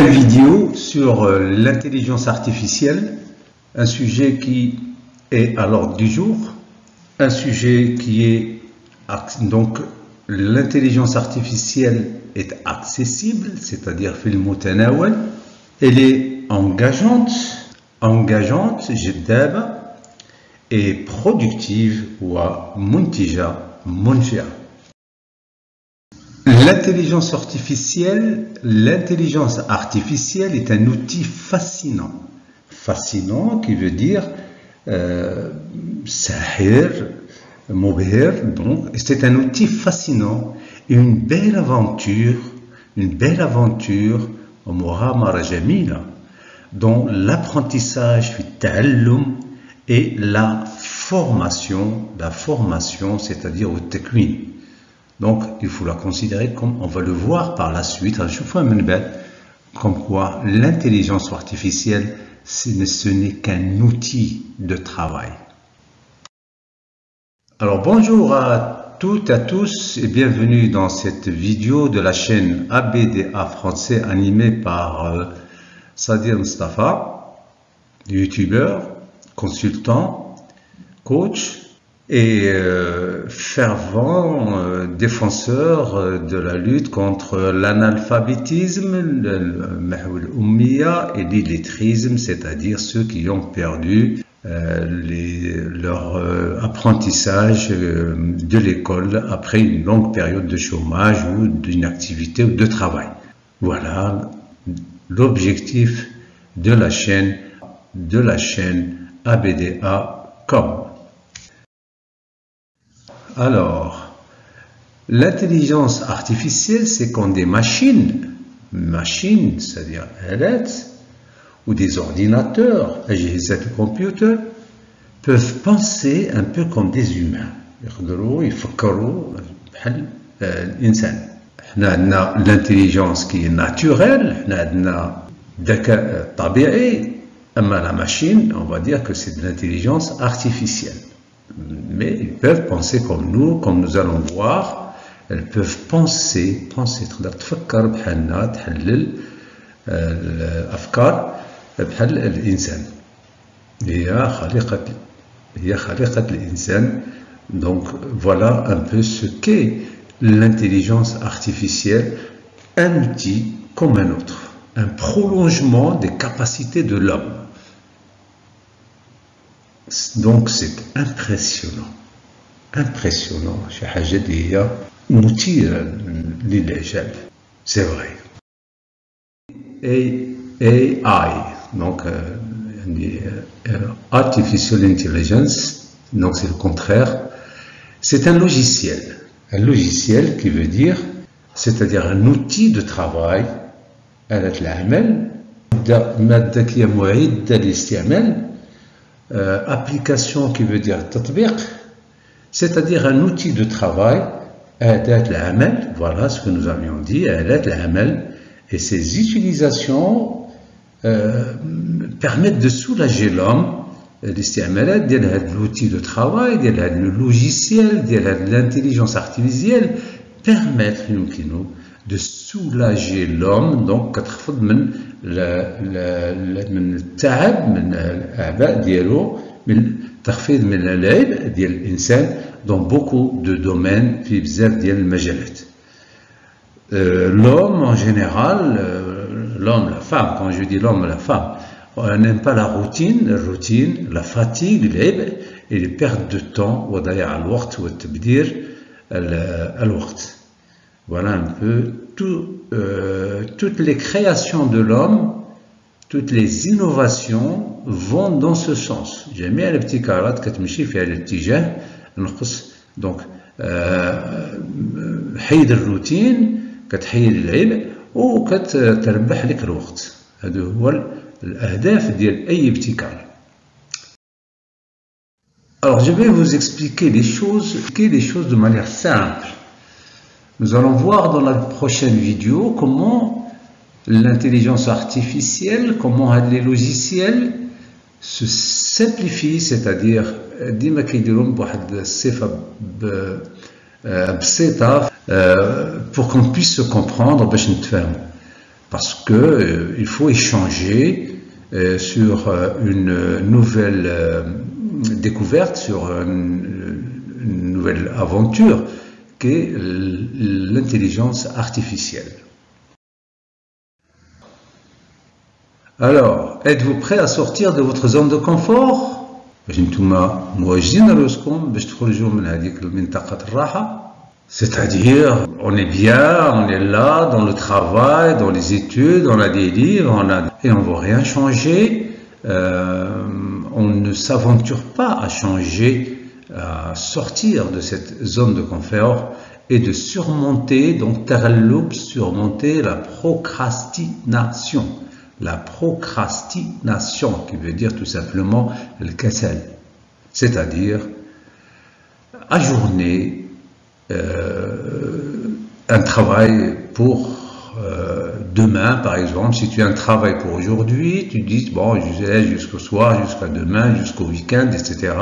nouvelle vidéo sur l'intelligence artificielle, un sujet qui est à l'ordre du jour, un sujet qui est donc l'intelligence artificielle est accessible, c'est-à-dire filmutanawal, elle est engageante, جذابة et productive ou muntija, munjia. L'intelligence artificielle est un outil fascinant. Fascinant qui veut dire sahir, mubhir, donc c'est un outil fascinant, une belle aventure, mughamara jamila, dont l'apprentissage fi ta'allum et la formation, c'est-à-dire au takwin. Donc, il faut la considérer comme, on va le voir par la suite, comme quoi l'intelligence artificielle, ce n'est qu'un outil de travail. Alors, bonjour à toutes et à tous et bienvenue dans cette vidéo de la chaîne ABDA français animée par Sadir Mustafa, youtubeur, consultant, coach et fervent défenseur de la lutte contre l'analphabétisme, l'ummiya et l'illettrisme, c'est-à-dire ceux qui ont perdu leur apprentissage de l'école après une longue période de chômage ou d'inactivité ou de travail. Voilà l'objectif de la chaîne ABDA.com. Alors, l'intelligence artificielle, c'est quand des machines, c'est-à-dire ALET, ou des ordinateurs, أجهزة الكمبيوتر, peuvent penser un peu comme des humains. يفكروا بحال الإنسان. احنا عندنا l'intelligence qui est naturelle, احنا عندنا ذكاء طبيعي, أما la machine, on va dire que c'est de l'intelligence artificielle. Mais ils peuvent penser comme nous allons voir. Elles peuvent penser, تقدر تفكر بحالنا, تحلل الأفكار بحال الإنسان. هي خليقة الإنسان. Donc voilà un peu ce qu'est l'intelligence artificielle, un outil comme un autre, un prolongement des capacités de l'homme. Donc c'est impressionnant, شي حاجة اللي هي مثيرة للإعجاب, c'est vrai. AI, donc Artificial Intelligence, donc c'est le contraire, c'est un logiciel qui veut dire, c'est-à-dire un outil de travail, آلة العمل, مادة ذكية معدة للاستعمال, application qui veut dire tatbiq, c'est-à-dire un outil de travail, أداة العمل, voilà ce que nous avions dit, أداة العمل, et ces utilisations permettent de soulager l'homme. الاستعمالات ديال هذا l'outil de travail, ديال هذا le logiciel, ديال هذا l'intelligence artificielle permettent de soulager l'homme, donc كتخفض من التعب, من الأعباء ديالو, من تخفيض من العبء ديال الإنسان dans beaucoup de domaines في بزاف ديال المجالات. L'homme en général, l'homme, la femme, quand je dis l'homme, la femme, on n'aime pas la routine, la fatigue, l'عبء et les pertes de temps, وضياع الوقت والتبذير الوقت. Voilà un peu toutes les créations de l'homme, toutes les innovations vont dans ce sens. جميع الابتكارات كتمشي في هذا الاتجاه, نقص donc حيد الروتين, كتحيد العبء وكتربح لك الوقت. هذا هو الأهداف ديال أي ابتكار. Alors je vais vous expliquer les choses de manière simple. Nous allons voir dans la prochaine vidéo comment l'intelligence artificielle, comment les logiciels se simplifient, c'est-à-dire ديما كيديرهم بواحد الصفة بسيطة pour qu'on puisse se comprendre باش نتفاهموا. parce que il faut échanger sur une nouvelle découverte, sur une nouvelle aventure qu'est l'intelligence artificielle. Alors, êtes-vous prêt à sortir de votre zone de confort? C'est-à-dire, on est bien, on est là, dans le travail, dans les études, on a des livres, et on ne veut rien changer. On ne s'aventure pas à changer, à sortir de cette zone de confort et de surmonter, donc surmonter la procrastination. La procrastination, qui veut dire tout simplement le kasal, c'est-à-dire ajourner un travail pour demain, par exemple. Si tu as un travail pour aujourd'hui, tu dis, bon, je laisse jusqu'au soir, jusqu'à demain, jusqu'au week-end, etc.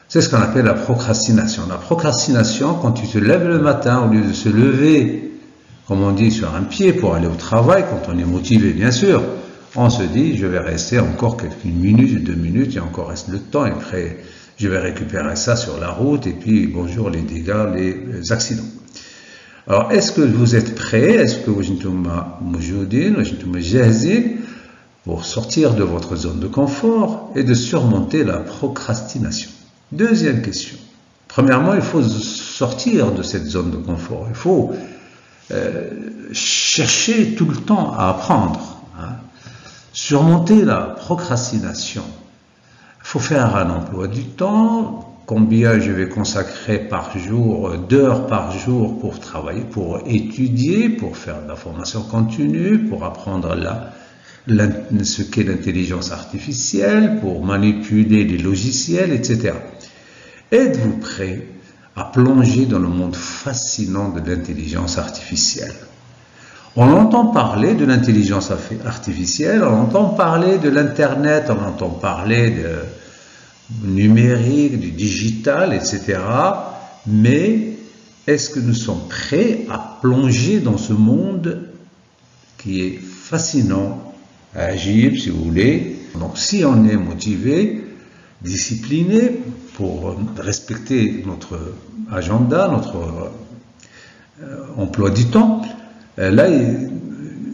C'est ce qu'on appelle la procrastination. La procrastination, quand tu te lèves le matin, au lieu de se lever, comme on dit, sur un pied pour aller au travail, quand on est motivé, bien sûr, on se dit, je vais rester encore quelques minutes, 2 minutes, il encore reste le temps, et après, je vais récupérer ça sur la route, et puis, bonjour, les dégâts, les accidents. Alors, est-ce que vous êtes prêts? Est-ce que vous êtes pour sortir de votre zone de confort et de surmonter la procrastination? Deuxième question. Premièrement, il faut sortir de cette zone de confort. Il faut chercher tout le temps à apprendre, hein. Surmonter la procrastination. Il faut faire un emploi du temps. Combien je vais consacrer par jour, d'heures par jour pour travailler, pour étudier, pour faire de la formation continue, pour apprendre ce qu'est l'intelligence artificielle, pour manipuler les logiciels, etc. Êtes-vous prêt à plonger dans le monde fascinant de l'intelligence artificielle? On entend parler de l'intelligence artificielle, on entend parler de l'Internet, on entend parler de numérique, du digital, etc. Mais est-ce que nous sommes prêts à plonger dans ce monde qui est fascinant, agile, si vous voulez? Donc si on est motivé, discipliné, pour respecter notre agenda, notre emploi du temps, là,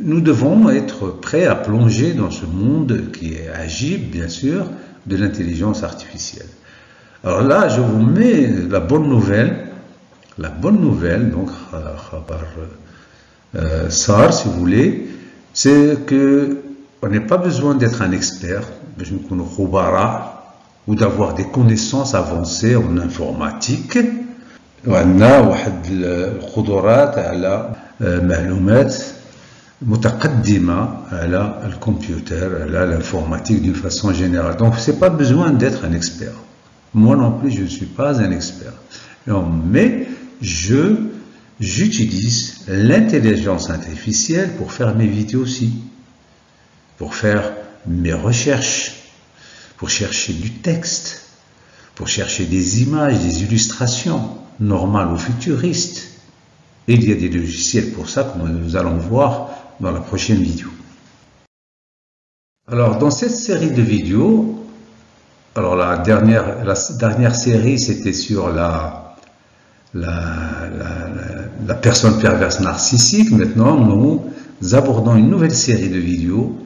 nous devons être prêts à plonger dans ce monde qui est agile, bien sûr, de l'intelligence artificielle. Alors là, je vous mets la bonne nouvelle, donc, SAR, si vous voulez, c'est que on n'a pas besoin d'être un expert, ou d'avoir des connaissances avancées en informatique. وعندنا واحد القدرات على معلومات متقدمة على الكمبيوتر, على l'informatique d'une façon générale. Donc, c'est pas besoin d'être un expert. Moi non plus, je ne suis pas un expert. Mais j'utilise l'intelligence artificielle pour faire mes vidéos aussi, pour faire mes recherches, pour chercher du texte, pour chercher des images, des illustrations, normales ou futuristes. Et il y a des logiciels pour ça, comme nous allons voir dans la prochaine vidéo. Alors, dans cette série de vidéos, alors la dernière série, c'était sur la personne perverse narcissique. Maintenant, nous abordons une nouvelle série de vidéos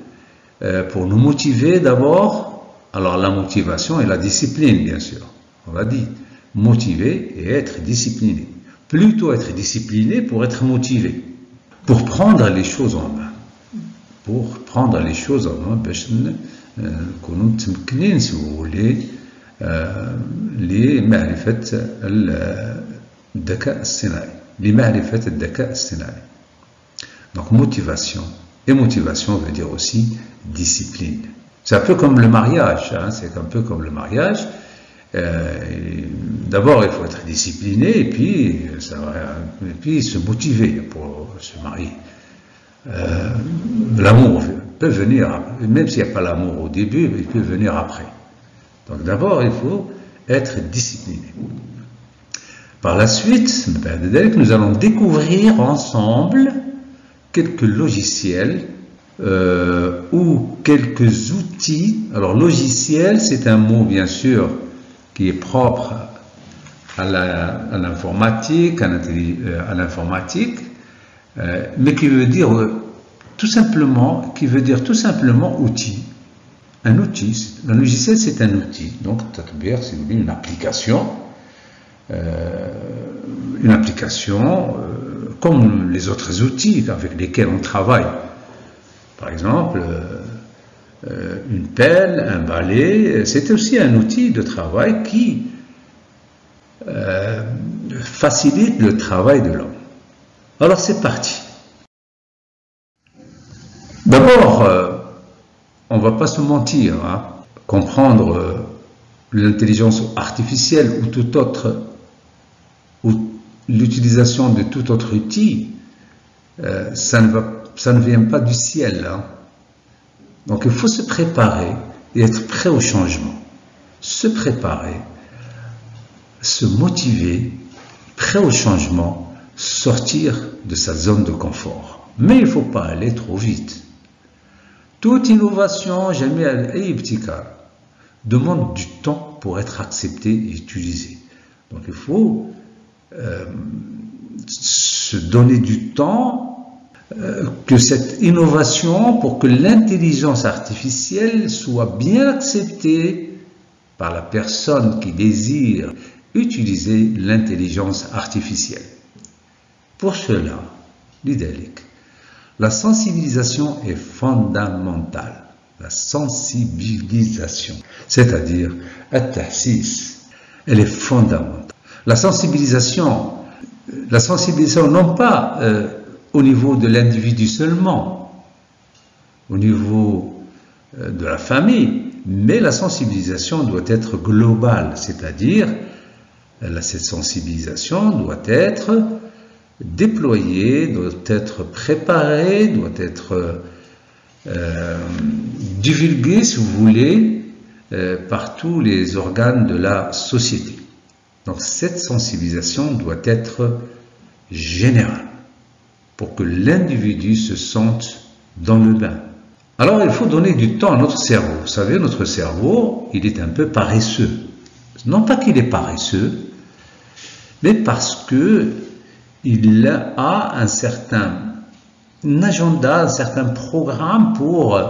pour nous motiver d'abord. Alors, la motivation et la discipline, bien sûr. On l'a dit, motiver et être discipliné. Plutôt être discipliné pour être motivé. Pour prendre les choses en main. Pour prendre les choses en main, si vous voulez, les معرفة الذكاء الصناعي. Les معرفة الذكاء الصناعي. Donc, motivation. Et motivation veut dire aussi discipline. C'est un peu comme le mariage, hein, c'est un peu comme le mariage. D'abord, il faut être discipliné et puis se motiver pour se marier. L'amour peut venir, même s'il n'y a pas l'amour au début, il peut venir après. Donc d'abord, il faut être discipliné. Par la suite, nous allons découvrir ensemble quelques logiciels ou quelques outils. Alors logiciel, c'est un mot bien sûr qui est propre à l'informatique, mais qui veut dire tout simplement outil. Un outil, un logiciel c'est un outil. Donc Tatbir, c'est une application. Comme les autres outils avec lesquels on travaille. Par exemple, une pelle, un balai, c'est aussi un outil de travail qui facilite le travail de l'homme. Alors c'est parti. D'abord, on ne va pas se mentir, hein. Comprendre l'intelligence artificielle ou tout autre, ou l'utilisation de tout autre outil, ça ne vient pas du ciel. Hein. Donc il faut se préparer et être prêt au changement. Se préparer, se motiver, prêt au changement, sortir de sa zone de confort. Mais il ne faut pas aller trop vite. Toute innovation, jamais demande du temps pour être acceptée et utilisée. Donc il faut se donner du temps que cette innovation, pour que l'intelligence artificielle soit bien acceptée par la personne qui désire utiliser l'intelligence artificielle. Pour cela, la sensibilisation est fondamentale. La sensibilisation, c'est-à-dire at-tahsis, elle est fondamentale. La sensibilisation non pas au niveau de l'individu seulement, au niveau de la famille, mais la sensibilisation doit être globale, c'est-à-dire cette sensibilisation doit être déployée, doit être préparée, doit être divulguée, si vous voulez, par tous les organes de la société. Donc cette sensibilisation doit être générale pour que l'individu se sente dans le bain. Alors il faut donner du temps à notre cerveau. Vous savez, notre cerveau, il est un peu paresseux. Non pas qu'il est paresseux, mais parce que il a un certain agenda, un certain programme pour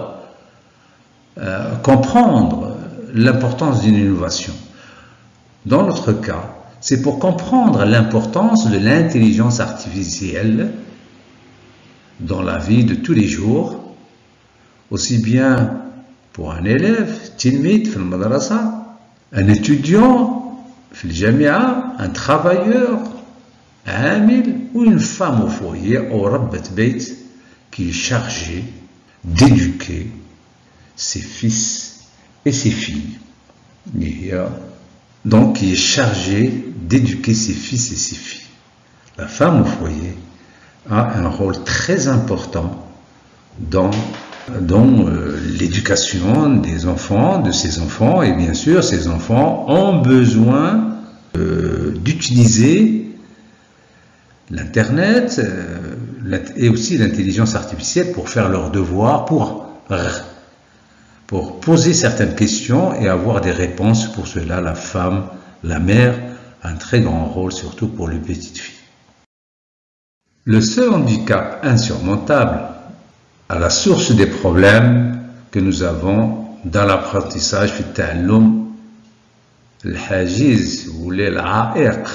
comprendre l'importance d'une innovation. Dans notre cas, c'est pour comprendre l'importance de l'intelligence artificielle dans la vie de tous les jours, aussi bien pour un élève, tilmid fil madrasa, un étudiant, fil jamia, un travailleur, un amil ou une femme au foyer, ou rabbat beit, qui est chargée d'éduquer ses fils et ses filles. Donc, qui est chargé d'éduquer ses fils et ses filles. La femme au foyer a un rôle très important dans l'éducation des enfants, de ses enfants, et bien sûr, ces enfants ont besoin d'utiliser l'Internet et aussi l'intelligence artificielle pour faire leurs devoirs, pour poser certaines questions et avoir des réponses. Pour cela, la femme, la mère, a un très grand rôle, surtout pour les petites filles. Le seul handicap insurmontable à la source des problèmes que nous avons dans l'apprentissage, الحاجز ولا العائق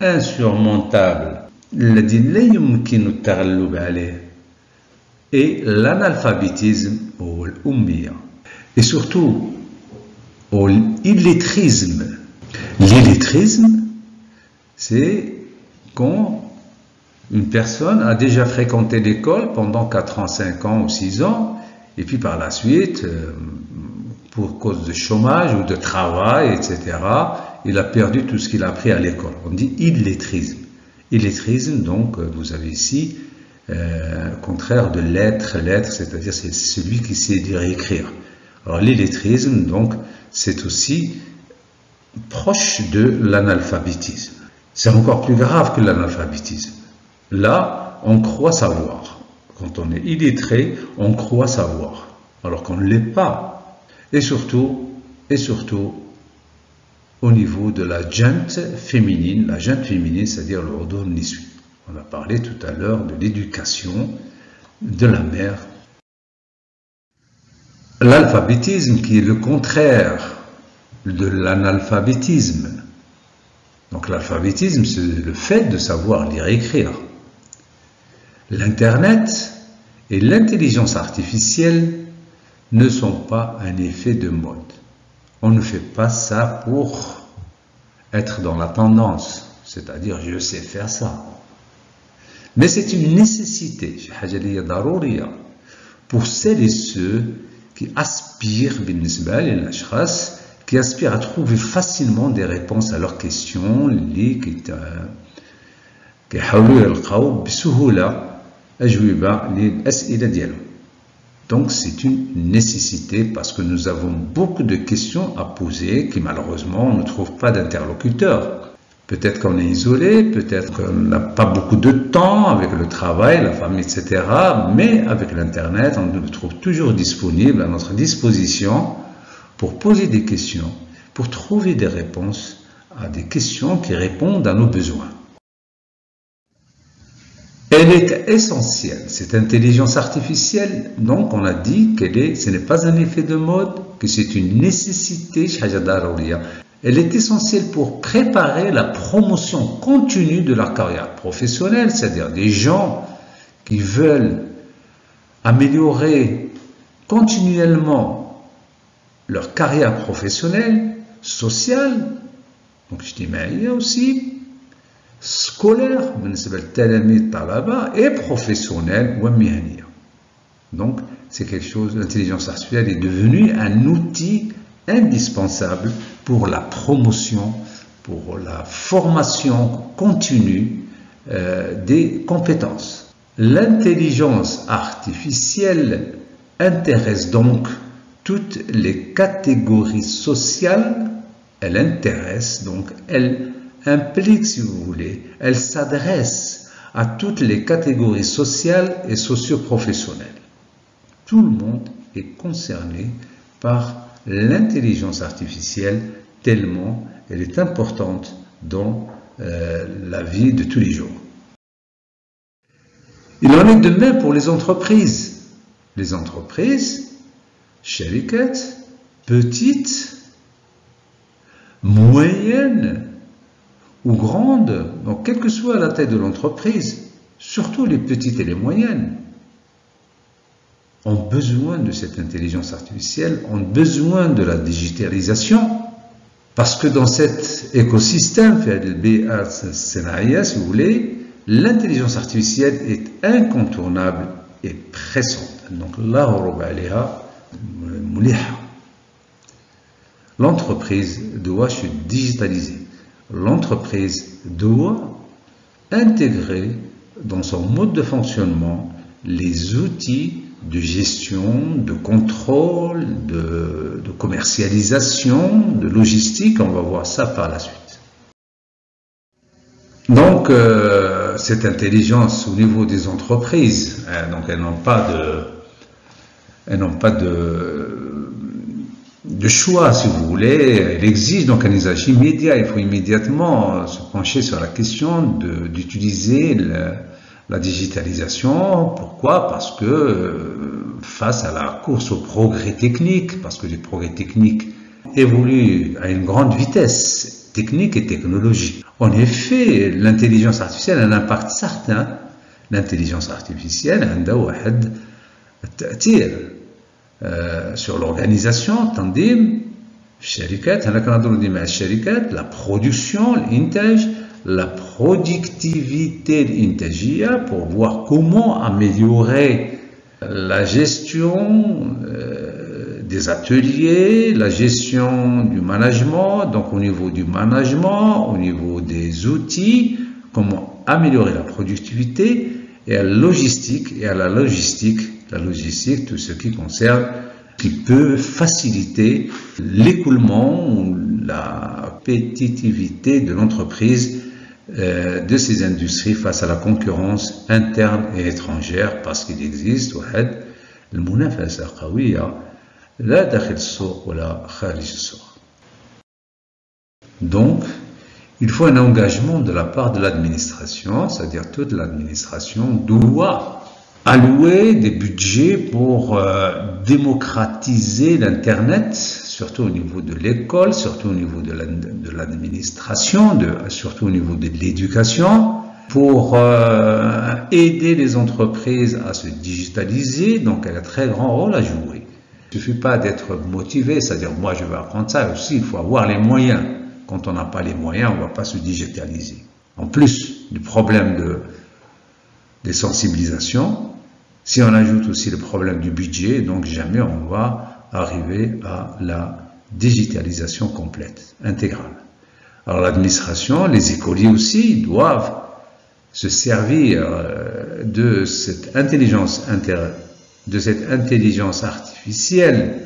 insurmontable الذي لا يمكن التغلب عليه est l'analphabétisme ou l'ummiyya. Et surtout, l'illettrisme. L'illettrisme, c'est quand une personne a déjà fréquenté l'école pendant 4 ans, 5 ans ou 6 ans, et puis par la suite, pour cause de chômage ou de travail, etc., il a perdu tout ce qu'il a appris à l'école. On dit illettrisme. Illettrisme, donc, vous avez ici, contraire de lettre, c'est-à-dire c'est celui qui sait lire et écrire. Alors l'illettrisme, donc, c'est aussi proche de l'analphabétisme. C'est encore plus grave que l'analphabétisme. Là, on croit savoir. Quand on est illettré, on croit savoir, alors qu'on ne l'est pas. Et surtout, au niveau de la gente féminine, c'est-à-dire le Udur Niswi. On a parlé tout à l'heure de l'éducation de la mère. L'alphabétisme qui est le contraire de l'analphabétisme. Donc l'alphabétisme, c'est le fait de savoir lire et écrire. L'Internet et l'intelligence artificielle ne sont pas un effet de mode. On ne fait pas ça pour être dans la tendance, c'est-à-dire je sais faire ça. Mais c'est une nécessité, pour celles et ceux qui aspirent, à trouver facilement des réponses à leurs questions, donc c'est une nécessité parce que nous avons beaucoup de questions à poser qui malheureusement on ne trouve pas d'interlocuteur. Peut-être qu'on est isolé, peut-être qu'on n'a pas beaucoup de temps avec le travail, la famille, etc. Mais avec l'Internet, on le trouve toujours disponible à notre disposition pour poser des questions, pour trouver des réponses à des questions qui répondent à nos besoins. Elle est essentielle, cette intelligence artificielle, donc on a dit ce n'est pas un effet de mode, que c'est une nécessité. Elle est essentielle pour préparer la promotion continue de la carrière professionnelle, c'est-à-dire des gens qui veulent améliorer continuellement leur carrière professionnelle, sociale, donc je dis mais il y a aussi scolaire, et professionnel. Donc c'est quelque chose, l'intelligence artificielle est devenue un outil indispensable pour la promotion, pour la formation continue des compétences. L'intelligence artificielle intéresse donc toutes les catégories sociales, elle implique, si vous voulez, elle s'adresse à toutes les catégories sociales et socio-professionnelles. Tout le monde est concerné par l'intelligence artificielle tellement elle est importante dans la vie de tous les jours. Il en est de même pour les entreprises. Les entreprises, sharikat, petites, moyennes ou grandes, donc quelle que soit la taille de l'entreprise, surtout les petites et les moyennes, ont besoin de cette intelligence artificielle, ont besoin de la digitalisation, parce que dans cet écosystème, si vous voulez, l'intelligence artificielle est incontournable et pressante. Donc l'entreprise doit se digitaliser. L'entreprise doit intégrer dans son mode de fonctionnement les outils de gestion, de contrôle, de commercialisation, de logistique. On va voir ça par la suite. Donc, cette intelligence au niveau des entreprises, donc elles n'ont pas de choix, si vous voulez. Elle exige donc un usage immédiat. Il faut immédiatement se pencher sur la question d'utiliser la digitalisation. Pourquoi? Parce que face à la course au progrès technique, parce que les progrès techniques évoluent à une grande vitesse technique et technologique. En effet, l'intelligence artificielle a un impact certain. L'intelligence artificielle a sur l'organisation, la production, la productivité pour voir comment améliorer la gestion des ateliers, la gestion du management, donc au niveau du management, au niveau des outils, comment améliorer la productivité, et à la logistique, tout ce qui concerne, qui peut faciliter l'écoulement ou la compétitivité de l'entreprise de ces industries face à la concurrence interne et étrangère, parce qu'il existe المنافسة قوية لا داخل السوق ولا خارج السوق. Donc, il faut un engagement de la part de l'administration, c'est-à-dire toute l'administration doit allouer des budgets pour démocratiser l'Internet, surtout au niveau de l'école, surtout au niveau de l'administration, surtout au niveau de l'éducation, pour aider les entreprises à se digitaliser. Donc, elle a un très grand rôle à jouer. Il ne suffit pas d'être motivé, c'est-à-dire moi je vais apprendre ça, aussi il faut avoir les moyens. Quand on n'a pas les moyens, on ne va pas se digitaliser. En plus du problème des sensibilisations, si on ajoute aussi le problème du budget, donc jamais on va arriver à la digitalisation complète, intégrale. Alors l'administration, les écoliers aussi doivent se servir de cette intelligence artificielle,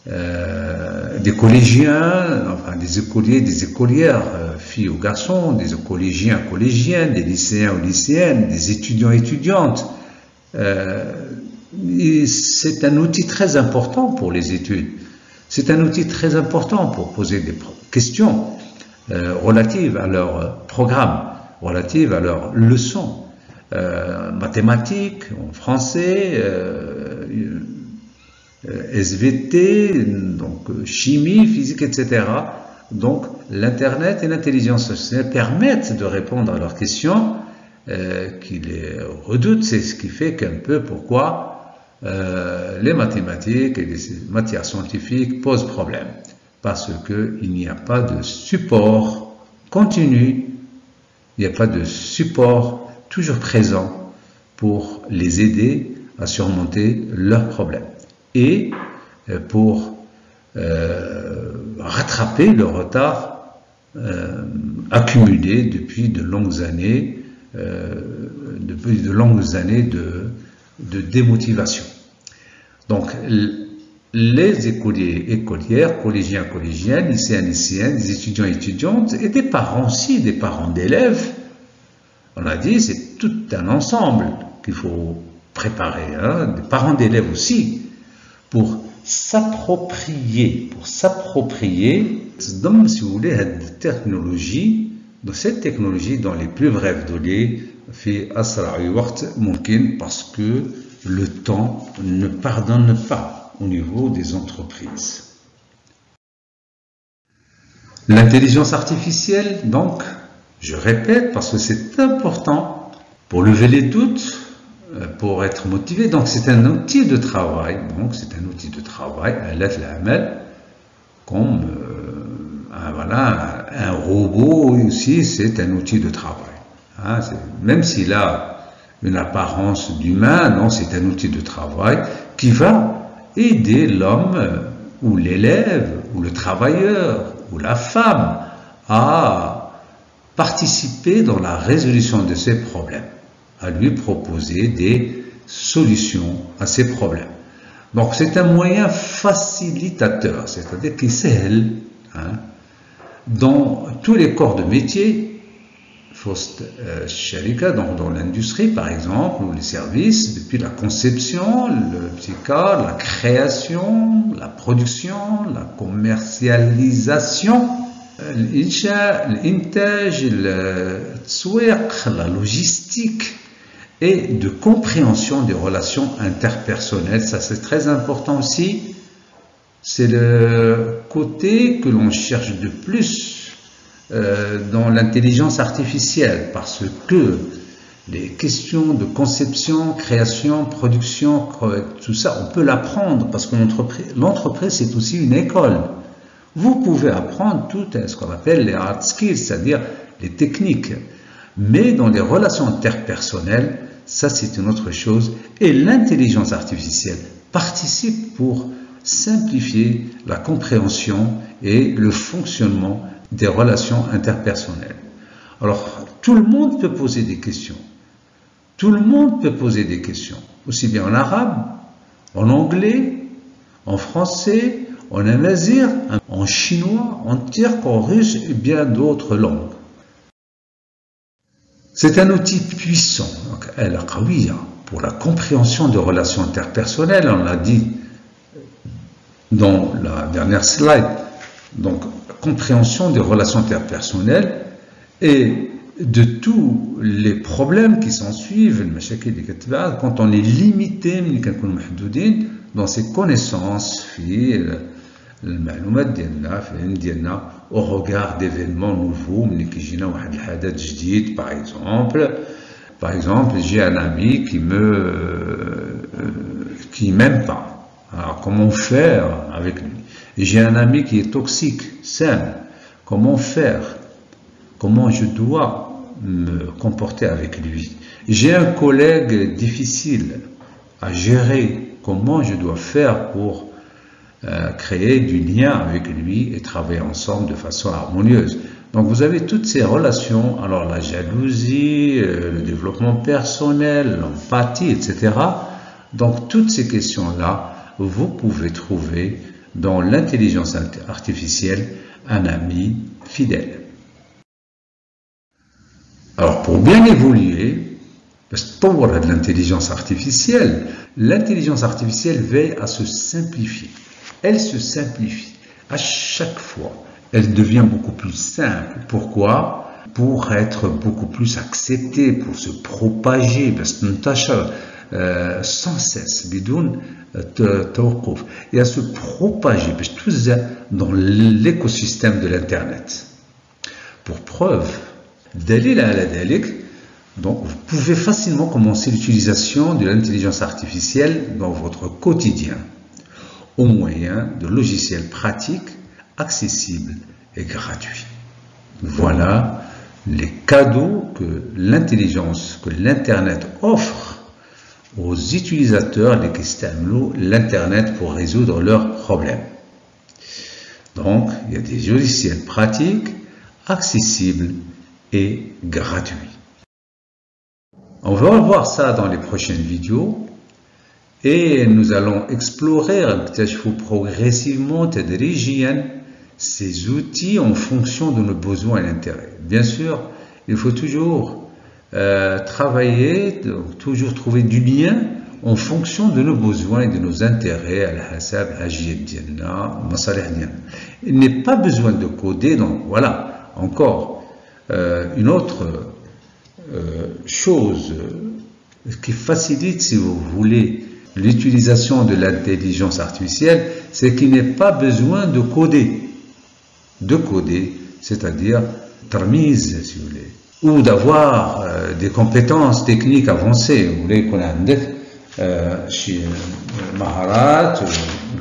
des collégiens, enfin des écoliers, des écolières, filles ou garçons, des collégiens, collégiennes, des lycéens ou lycéennes, des étudiants, étudiantes. C'est un outil très important pour les études. C'est un outil très important pour poser des questions relatives à leur programme, relatives à leurs leçons, mathématiques, en français, SVT, donc chimie, physique, etc. Donc l'Internet et l'intelligence artificielle permettent de répondre à leurs questions qui les redoutent. C'est ce qui fait qu'un peu pourquoi les mathématiques et les matières scientifiques posent problème. Parce qu'il n'y a pas de support continu, il n'y a pas de support toujours présent pour les aider à surmonter leurs problèmes et pour rattraper le retard accumulé depuis de longues années, de démotivation. Donc, les écoliers, écolières, collégiens, collégiennes, lycéens, lycéennes, des étudiants, étudiantes et des parents aussi, des parents d'élèves, on a dit c'est tout un ensemble qu'il faut préparer, des parents d'élèves aussi, pour s'approprier, si vous voulez, cette technologie, dans les plus brefs délais, fait asra'i waqt mumkin, parce que le temps ne pardonne pas au niveau des entreprises. L'intelligence artificielle, donc, je répète, parce que c'est important pour lever les doutes, pour être motivé. Donc, c'est un outil de travail. Donc, c'est un outil de travail, comme un robot aussi, c'est un outil de travail. Même s'il a une apparence d'humain, non, c'est un outil de travail qui va aider l'homme ou l'élève ou le travailleur ou la femme à participer dans la résolution de ses problèmes, à lui proposer des solutions à ses problèmes. Donc c'est un moyen facilitateur, c'est-à-dire qui s'aide dans tous les corps de métier, dans l'industrie par exemple, ou les services, depuis la conception, le psychologue, la création, la production, la commercialisation, l'intaj, la logistique et de compréhension des relations interpersonnelles. Ça c'est très important aussi. C'est le côté que l'on cherche de plus dans l'intelligence artificielle, parce que les questions de conception, création, production, tout ça, on peut l'apprendre, parce que l'entreprise c'est aussi une école. Vous pouvez apprendre tout ce qu'on appelle les hard skills, c'est-à-dire les techniques, mais dans les relations interpersonnelles, ça c'est une autre chose, et l'intelligence artificielle participe pour simplifier la compréhension et le fonctionnement des relations interpersonnelles. Alors, tout le monde peut poser des questions. Tout le monde peut poser des questions, aussi bien en arabe, en anglais, en français, en amazigh, en chinois, en turc, en russe et bien d'autres langues. C'est un outil puissant, donc al-qawiya, pour la compréhension des relations interpersonnelles, on l'a dit dans la dernière slide. Donc, compréhension des relations interpersonnelles et de tous les problèmes qui s'en suivent, quand on est limité dans ses connaissances, au regard d'événements nouveaux, par exemple, j'ai un ami qui m'aime pas. Alors, comment faire avec lui? J'ai un ami qui est toxique, sain. Comment faire? Comment je dois me comporter avec lui? J'ai un collègue difficile à gérer. Comment je dois faire pour créer du lien avec lui et travailler ensemble de façon harmonieuse? Donc vous avez toutes ces relations, alors la jalousie, le développement personnel, l'empathie, etc. Donc toutes ces questions-là, vous pouvez trouver dans l'intelligence artificielle un ami fidèle. Alors pour bien évoluer, l'intelligence artificielle veille à se simplifier. Elle se simplifie à chaque fois. Elle devient beaucoup plus simple. Pourquoi? Pour être beaucoup plus acceptée, pour se propager. Parce que sans cesse, et à se propager dans l'écosystème de l'Internet. Pour preuve, donc vous pouvez facilement commencer l'utilisation de l'intelligence artificielle dans votre quotidien au moyen de logiciels pratiques, accessibles et gratuits. Voilà les cadeaux que l'Internet offre aux utilisateurs qui utilisent l'Internet pour résoudre leurs problèmes. Donc, il y a des logiciels pratiques, accessibles et gratuits. On va voir ça dans les prochaines vidéos et nous allons explorer progressivement ces outils en fonction de nos besoins et intérêts. Bien sûr, il faut toujours travailler, toujours trouver du lien en fonction de nos besoins et de nos intérêts. Il n'est pas besoin de coder, donc voilà, encore une autre chose qui facilite, si vous voulez, l'utilisation de l'intelligence artificielle, c'est qu'il n'est pas besoin de coder. C'est-à-dire tarmise, si vous voulez, ou d'avoir des compétences techniques avancées. Vous voulez qu'on ait maharat ou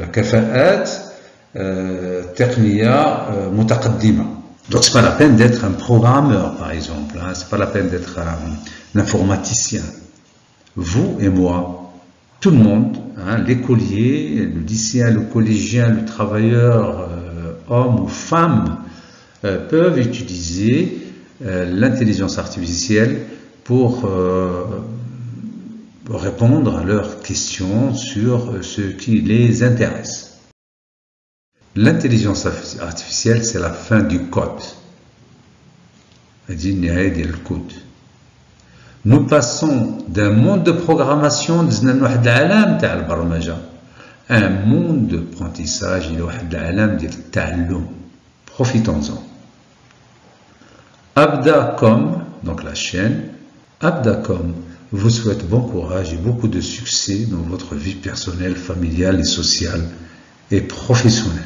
la kafa'at techniya mutaqaddima. Donc c'est pas la peine d'être un programmeur, par exemple, hein, c'est pas la peine d'être un informaticien. Vous et moi, tout le monde, hein, l'écolier, le lycéen, le collégien, le travailleur, homme ou femme, peuvent utiliser l'intelligence artificielle pour répondre à leurs questions sur ce qui les intéresse. L'intelligence artificielle, c'est la fin du code. Nous passons d'un monde de programmation à un monde d'apprentissage, profitons-en. Abdacom, donc la chaîne, Abdacom vous souhaite bon courage et beaucoup de succès dans votre vie personnelle, familiale et sociale et professionnelle.